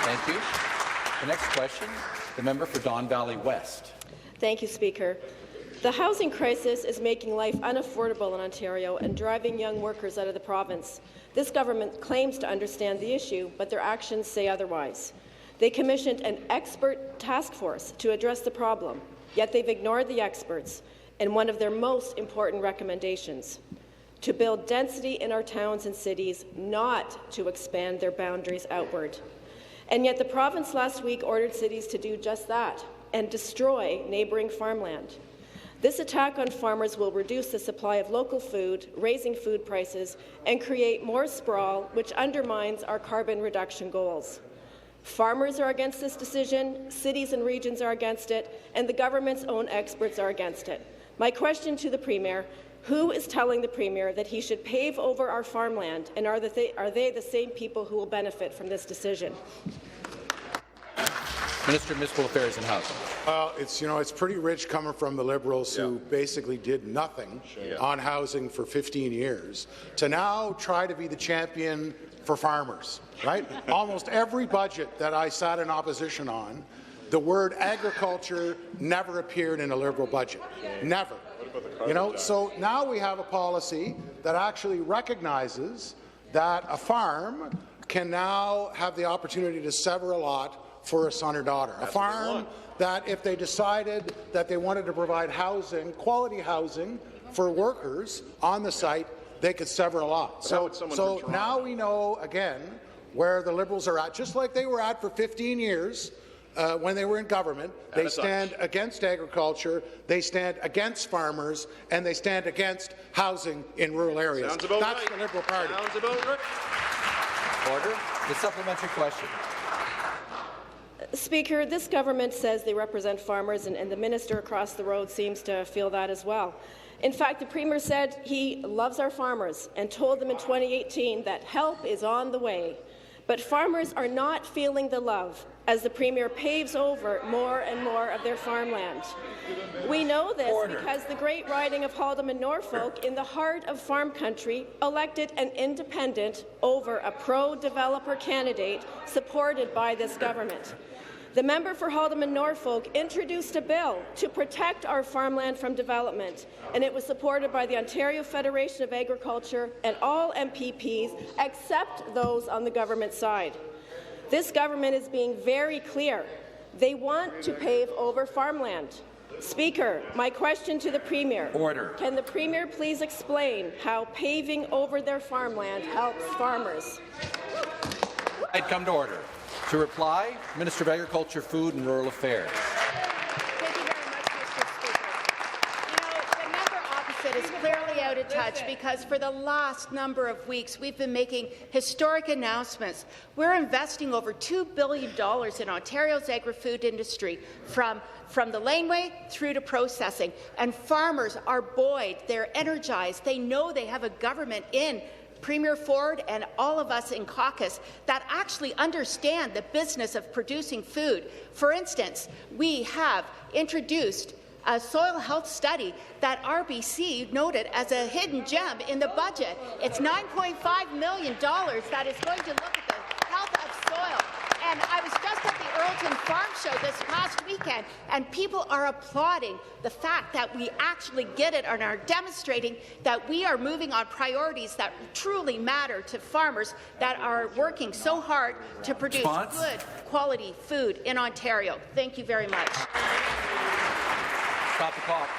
Thank you. The next question, the member for Don Valley West. Thank you, Speaker. The housing crisis is making life unaffordable in Ontario and driving young workers out of the province. This government claims to understand the issue, but their actions say otherwise. They commissioned an expert task force to address the problem, yet they've ignored the experts and one of their most important recommendations: to build density in our towns and cities, not to expand their boundaries outward. And yet the province last week ordered cities to do just that and destroy neighbouring farmland. This attack on farmers will reduce the supply of local food, raising food prices, and create more sprawl, which undermines our carbon reduction goals. Farmers are against this decision, cities and regions are against it, and the government's own experts are against it. My question to the Premier: who is telling the Premier that he should pave over our farmland, and are they the same people who will benefit from this decision? Minister of Municipal Affairs and Housing. Well, it's pretty rich coming from the Liberals who basically did nothing on housing for 15 years to now try to be the champion for farmers, right? Almost every budget that I sat in opposition on, the word agriculture never appeared in a Liberal budget. Never. So now we have a policy that actually recognizes that a farm can now have the opportunity to sever a lot for a son or daughter. A farm that, if they decided that they wanted to provide housing, quality housing for workers on the site, they could sever a lot. So now we know, again, where the Liberals are at, just like they were at for 15 years when they were in government. They stand against agriculture, they stand against farmers, and they stand against housing in rural areas. That's right. The Liberal Party. Sounds about right. Order. The supplementary question. Speaker, this government says they represent farmers, and the minister across the road seems to feel that as well. In fact, the Premier said he loves our farmers and told them in 2018 that help is on the way. But farmers are not feeling the love as the Premier paves over more and more of their farmland. We know this because the great riding of Haldimand Norfolk, in the heart of farm country, elected an independent over a pro-developer candidate supported by this government. The member for Haldimand Norfolk introduced a bill to protect our farmland from development, and it was supported by the Ontario Federation of Agriculture and all MPPs except those on the government side. This government is being very clear. They want to pave over farmland. Speaker, my question to the Premier. Order. Can the Premier please explain how paving over their farmland helps farmers? I'd come to order. To reply, Minister of Agriculture, Food and Rural Affairs. Thank you very much, Mr. Speaker. The member opposite is clearly out of touch because for the last number of weeks we've been making historic announcements. We're investing over $2 billion in Ontario's agri-food industry from the laneway through to processing. And farmers are buoyed, they're energized, they know they have a government in Premier Ford and all of us in caucus that actually understand the business of producing food. For instance, we have introduced a soil health study that RBC noted as a hidden gem in the budget. It's $9.5 million that is going to look at the health of soil. And I was just at the Earlton Farm Show this past weekend, and people are applauding the fact that we actually get it and are demonstrating that we are moving on priorities that truly matter to farmers that are working so hard to produce good quality food in Ontario. Thank you very much. Stop the clock.